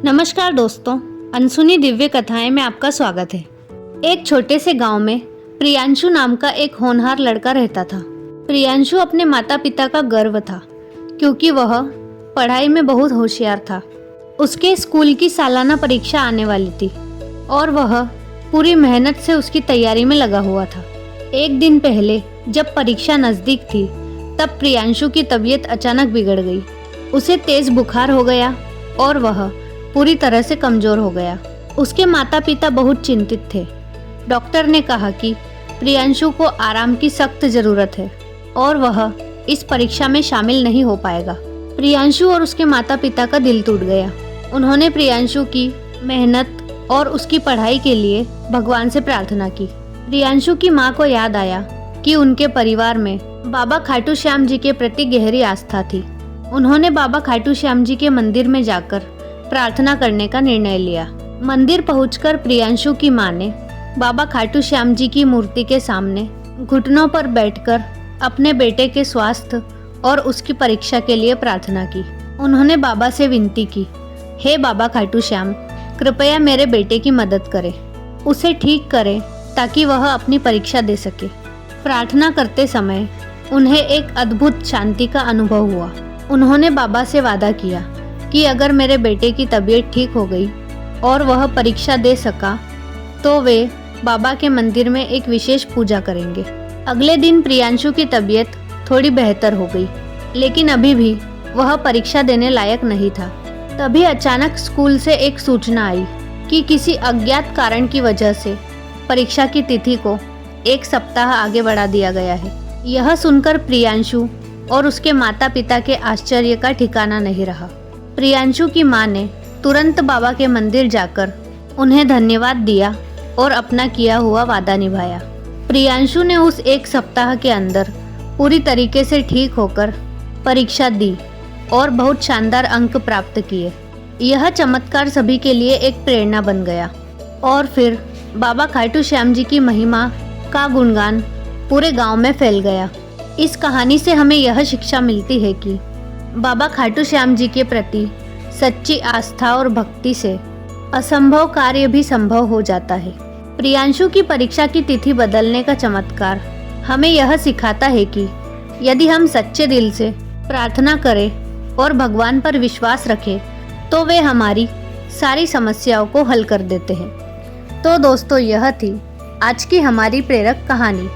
नमस्कार दोस्तों, अनसुनी दिव्य कथाएं में आपका स्वागत है। एक छोटे से गांव में प्रियांशु नाम का एक होनहार लड़का रहता था। प्रियांशु अपने माता पिता का गर्व था क्योंकि वह पढ़ाई में बहुत होशियार था। उसके स्कूल की सालाना परीक्षा आने वाली थी और वह पूरी मेहनत से उसकी तैयारी में लगा हुआ था। एक दिन पहले जब परीक्षा नज़दीक थी तब प्रियांशु की तबीयत अचानक बिगड़ गई। उसे तेज बुखार हो गया और वह पूरी तरह से कमजोर हो गया। उसके माता पिता बहुत चिंतित थे। डॉक्टर ने कहा कि प्रियांशु को आराम की सख्त ज़रूरत है और वह इस परीक्षा में शामिल नहीं हो पाएगा। प्रियांशु और उसके माता पिता का दिल टूट गया। उन्होंने प्रियांशु की मेहनत और उसकी पढ़ाई के लिए भगवान से प्रार्थना की। प्रियांशु की माँ को याद आया कि उनके परिवार में बाबा खाटू श्याम जी के प्रति गहरी आस्था थी। उन्होंने बाबा खाटू श्याम जी के मंदिर में जाकर प्रार्थना करने का निर्णय लिया। मंदिर पहुंचकर प्रियांशु की मां ने बाबा खाटू श्याम जी की मूर्ति के सामने घुटनों पर बैठकर अपने बेटे के स्वास्थ्य और उसकी परीक्षा के लिए प्रार्थना की। उन्होंने बाबा से विनती की, हे बाबा खाटू श्याम, कृपया मेरे बेटे की मदद करें, उसे ठीक करें ताकि वह अपनी परीक्षा दे सके। प्रार्थना करते समय उन्हें एक अद्भुत शांति का अनुभव हुआ। उन्होंने बाबा से वादा किया कि अगर मेरे बेटे की तबीयत ठीक हो गई और वह परीक्षा दे सका तो वे बाबा के मंदिर में एक विशेष पूजा करेंगे। अगले दिन प्रियांशु की तबीयत थोड़ी बेहतर हो गई, लेकिन अभी भी वह परीक्षा देने लायक नहीं था। तभी अचानक स्कूल से एक सूचना आई कि किसी अज्ञात कारण की वजह से परीक्षा की तिथि को 1 सप्ताह आगे बढ़ा दिया गया है। यह सुनकर प्रियांशु और उसके माता पिता के आश्चर्य का ठिकाना नहीं रहा। प्रियांशु की मां ने तुरंत बाबा के मंदिर जाकर उन्हें धन्यवाद दिया और अपना किया हुआ वादा निभाया। प्रियांशु ने उस 1 सप्ताह के अंदर पूरी तरीके से ठीक होकर परीक्षा दी और बहुत शानदार अंक प्राप्त किए। यह चमत्कार सभी के लिए एक प्रेरणा बन गया और फिर बाबा खाटू श्याम जी की महिमा का गुणगान पूरे गांव में फैल गया। इस कहानी से हमें यह शिक्षा मिलती है कि बाबा खाटू श्याम जी के प्रति सच्ची आस्था और भक्ति से असंभव कार्य भी संभव हो जाता है। प्रियांशु की परीक्षा की तिथि बदलने का चमत्कार हमें यह सिखाता है कि यदि हम सच्चे दिल से प्रार्थना करें और भगवान पर विश्वास रखें तो वे हमारी सारी समस्याओं को हल कर देते हैं। तो दोस्तों, यह थी आज की हमारी प्रेरक कहानी।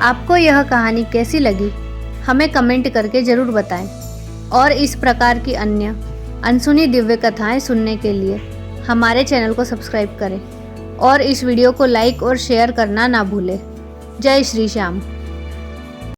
आपको यह कहानी कैसी लगी हमें कमेंट करके ज़रूर बताएं और इस प्रकार की अन्य अनसुनी दिव्य कथाएं सुनने के लिए हमारे चैनल को सब्सक्राइब करें और इस वीडियो को लाइक और शेयर करना ना भूलें। जय श्री श्याम।